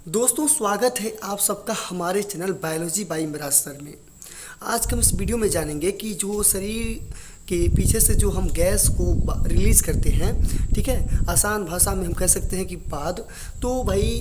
दोस्तों, स्वागत है आप सबका हमारे channel biology by Miraj sir में। आज हम इस वीडियो में जानेंगे कि जो शरीर के पीछे से जो हम गैस को रिलीज़ करते हैं, ठीक है, आसान भाषा में हम कह सकते हैं कि पाद। तो भाई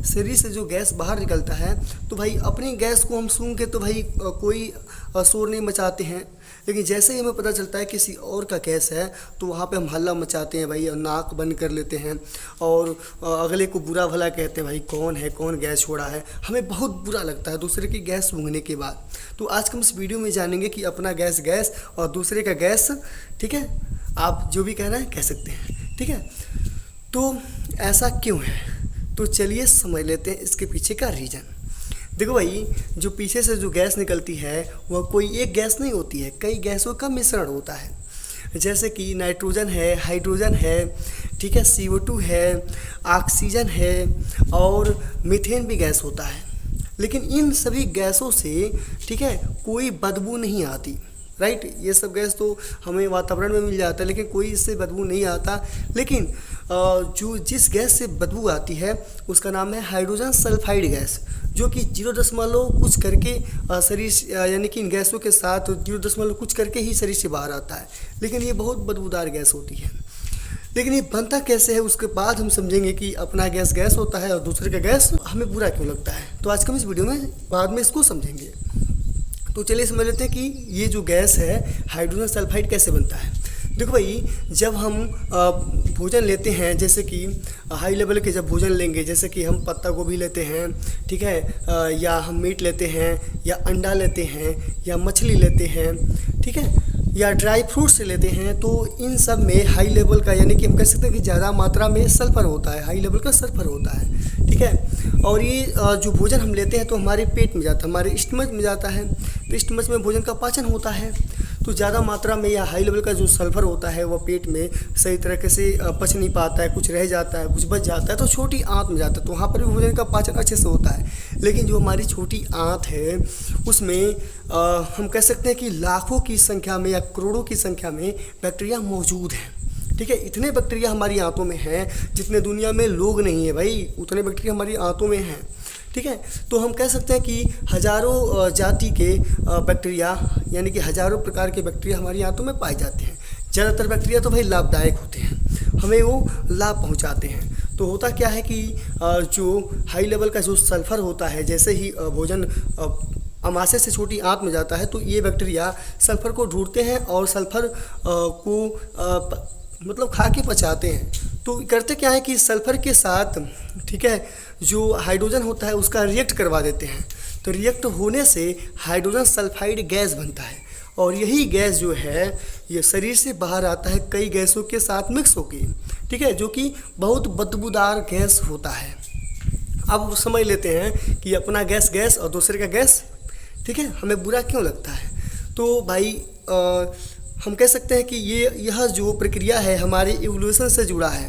शरीर से जो गैस बाहर निकलता है, तो भाई अपनी गैस को हम सूंघ के तो भाई कोई शोर नहीं मचाते हैं, लेकिन जैसे ही हमें पता चलता है किसी और का गैस है तो वहाँ पे हम हल्ला मचाते हैं भाई, नाक बंद कर लेते हैं और अगले को बुरा भला कहते हैं भाई कौन है, कौन गैस छोड़ा है। हमें बहुत बुरा लगता है दूसरे की गैस सूंघने के बाद। तो आज हम इस वीडियो में जानेंगे कि अपना गैस गैस और दूसरे का गैस, ठीक है, आप जो भी कहना है कह सकते हैं, ठीक है। तो ऐसा क्यों है, तो चलिए समझ लेते हैं इसके पीछे का रीज़न। देखो भाई, जो पीछे से जो गैस निकलती है वह कोई एक गैस नहीं होती है, कई गैसों का मिश्रण होता है। जैसे कि नाइट्रोजन है, हाइड्रोजन है, ठीक है, CO2 है, ऑक्सीजन है और मीथेन भी गैस होता है। लेकिन इन सभी गैसों से, ठीक है, कोई बदबू नहीं आती, राइट। ये सब गैस तो हमें वातावरण में मिल जाता है, लेकिन कोई इससे बदबू नहीं आता। लेकिन जो जिस गैस से बदबू आती है उसका नाम है हाइड्रोजन सल्फाइड गैस, जो कि 0 कुछ करके शरीर, यानी कि इन गैसों के साथ 0 कुछ करके ही शरीर से बाहर आता है। लेकिन ये बहुत बदबूदार गैस होती है। लेकिन ये बनता कैसे है उसके बाद हम समझेंगे कि अपना गैस गैस होता है और दूसरे का गैस हमें बुरा क्यों लगता है। तो आज हम इस वीडियो में बाद में इसको समझेंगे। तो चलिए समझ लेते हैं कि ये जो गैस है हाइड्रोजन सल्फाइड कैसे बनता है। देखो भाई, जब हम भोजन लेते हैं, जैसे कि हाई लेवल के जब भोजन लेंगे, जैसे कि हम पत्ता गोभी लेते हैं, ठीक है, या हम मीट लेते हैं, या अंडा लेते हैं, या मछली लेते हैं, ठीक है, या ड्राई फ्रूट्स लेते हैं, तो इन सब में हाई लेवल का, यानी कि हम कह सकते हैं कि ज़्यादा मात्रा में सल्फर होता है, हाई लेवल का सल्फर होता है, ठीक है। और ये जो भोजन हम लेते हैं तो हमारे पेट में जाता है, हमारे स्टमक में जाता है। तो स्टमक में भोजन का पाचन होता है, तो ज़्यादा मात्रा में या हाई लेवल का जो सल्फर होता है वह पेट में सही तरीके से पच नहीं पाता है, कुछ रह जाता है, कुछ बच जाता है, तो छोटी आंत में जाता है, तो वहाँ पर भी भोजन का पाचन अच्छे से होता है। लेकिन जो हमारी छोटी आंत है उसमें हम कह सकते हैं कि लाखों की संख्या में या करोड़ों की संख्या में बैक्टीरिया मौजूद हैं, ठीक है। इतने बैक्टीरिया हमारी आंतों में हैं जितने दुनिया में लोग नहीं है भाई, उतने बैक्टीरिया हमारी आंतों में हैं, ठीक है। तो हम कह सकते हैं कि हज़ारों जाति के बैक्टीरिया, यानी कि हज़ारों प्रकार के बैक्टीरिया हमारी आंतों में पाए जाते हैं। ज़्यादातर बैक्टीरिया तो भाई लाभदायक होते हैं, हमें वो लाभ पहुंचाते हैं। तो होता क्या है कि जो हाई लेवल का जो सल्फ़र होता है, जैसे ही भोजन अमाशय से छोटी आंत में जाता है तो ये बैक्टीरिया सल्फ़र को ढूंढते हैं और सल्फ़र को मतलब खा के पचाते हैं। तो करते क्या है कि सल्फ़र के साथ, ठीक है, जो हाइड्रोजन होता है उसका रिएक्ट करवा देते हैं। तो रिएक्ट होने से हाइड्रोजन सल्फाइड गैस बनता है, और यही गैस जो है ये शरीर से बाहर आता है कई गैसों के साथ मिक्स होकर, ठीक है, जो कि बहुत बदबूदार गैस होता है। अब समझ लेते हैं कि अपना गैस गैस और दूसरे का गैस, ठीक है, हमें बुरा क्यों लगता है। तो भाई हम कह सकते हैं कि यह जो प्रक्रिया है हमारे इवोल्यूशन से जुड़ा है,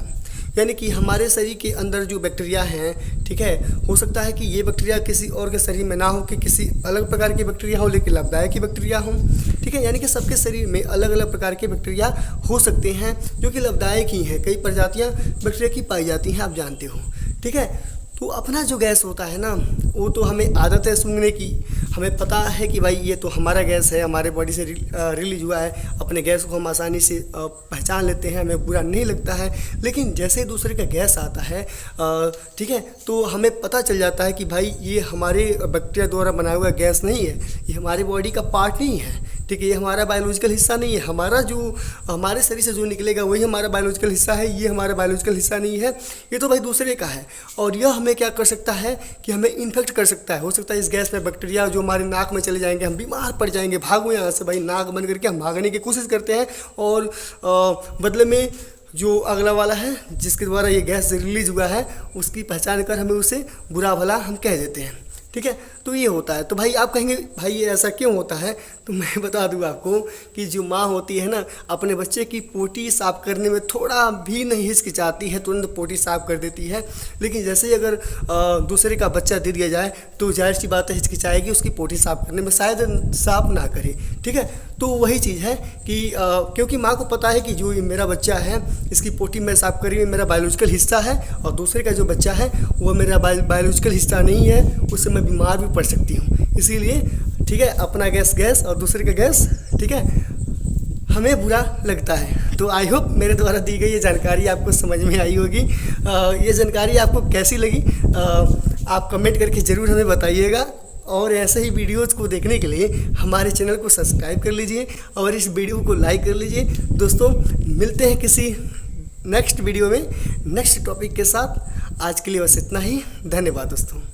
यानी कि हमारे शरीर के अंदर जो बैक्टीरिया हैं, ठीक है, हो सकता है कि ये बैक्टीरिया किसी और के शरीर में ना हो, कि किसी अलग प्रकार के बैक्टीरिया हो लेकिन लाभदायक की बैक्टीरिया हो, ठीक है। यानी कि सबके शरीर में अलग अलग प्रकार के बैक्टीरिया हो सकते हैं जो कि लाभदायक ही हैं। कई प्रजातियाँ बैक्टीरिया की पाई जाती हैं, आप जानते हो, ठीक है। तो अपना जो गैस होता है ना, वो तो हमें आदत है सूंघने की, हमें पता है कि भाई ये तो हमारा गैस है, हमारे बॉडी से रिलीज हुआ है। अपने गैस को हम आसानी से पहचान लेते हैं, हमें बुरा नहीं लगता है। लेकिन जैसे ही दूसरे का गैस आता है, ठीक है, तो हमें पता चल जाता है कि भाई ये हमारे बैक्टीरिया द्वारा बनाया हुआ गैस नहीं है, ये हमारे बॉडी का पार्ट नहीं है, ठीक है, ये हमारा बायोलॉजिकल हिस्सा नहीं है। हमारा जो हमारे शरीर से जो निकलेगा वही हमारा बायोलॉजिकल हिस्सा है, ये हमारा बायोलॉजिकल हिस्सा नहीं है, ये तो भाई दूसरे का है। और यह हमें क्या कर सकता है कि हमें इन्फेक्ट कर सकता है। हो सकता है इस गैस में बैक्टीरिया जो हमारे नाक में चले जाएंगे, हम बीमार पड़ जाएंगे, भागो यहाँ से भाई, नाक बंद करके हम भागने की कोशिश करते हैं, और बदले में जो अगला वाला है जिसके द्वारा ये गैस रिलीज हुआ है उसकी पहचान कर हमें उसे बुरा भला हम कह देते हैं, ठीक है। तो ये होता है। तो भाई आप कहेंगे भाई ये ऐसा क्यों होता है, तो मैं बता दूं आपको कि जो माँ होती है ना, अपने बच्चे की पोटी साफ़ करने में थोड़ा भी नहीं हिचकिचाती है, तुरंत पोटी साफ़ कर देती है। लेकिन जैसे ही अगर दूसरे का बच्चा दे दिया जाए तो जाहिर सी बात है हिचकिचाएगी, उसकी पोटी साफ़ करने में, शायद साफ़ ना करे, ठीक है। तो वही चीज़ है कि क्योंकि माँ को पता है कि जो ये मेरा बच्चा है इसकी पोटी मैं साफ़ करी में मेरा बायोलॉजिकल हिस्सा है, और दूसरे का जो बच्चा है वो मेरा बायोलॉजिकल हिस्सा नहीं है, उससे मैं बीमार भी पड़ सकती हूँ। इसीलिए ठीक है, अपना गैस गैस और दूसरे का गैस, ठीक है, हमें बुरा लगता है। तो आई होप मेरे द्वारा दी गई ये जानकारी आपको समझ में आई होगी। ये जानकारी आपको कैसी लगी आप कमेंट करके ज़रूर हमें बताइएगा, और ऐसे ही वीडियोज़ को देखने के लिए हमारे चैनल को सब्सक्राइब कर लीजिए और इस वीडियो को लाइक कर लीजिए। दोस्तों मिलते हैं किसी नेक्स्ट वीडियो में नेक्स्ट टॉपिक के साथ। आज के लिए बस इतना ही। धन्यवाद दोस्तों।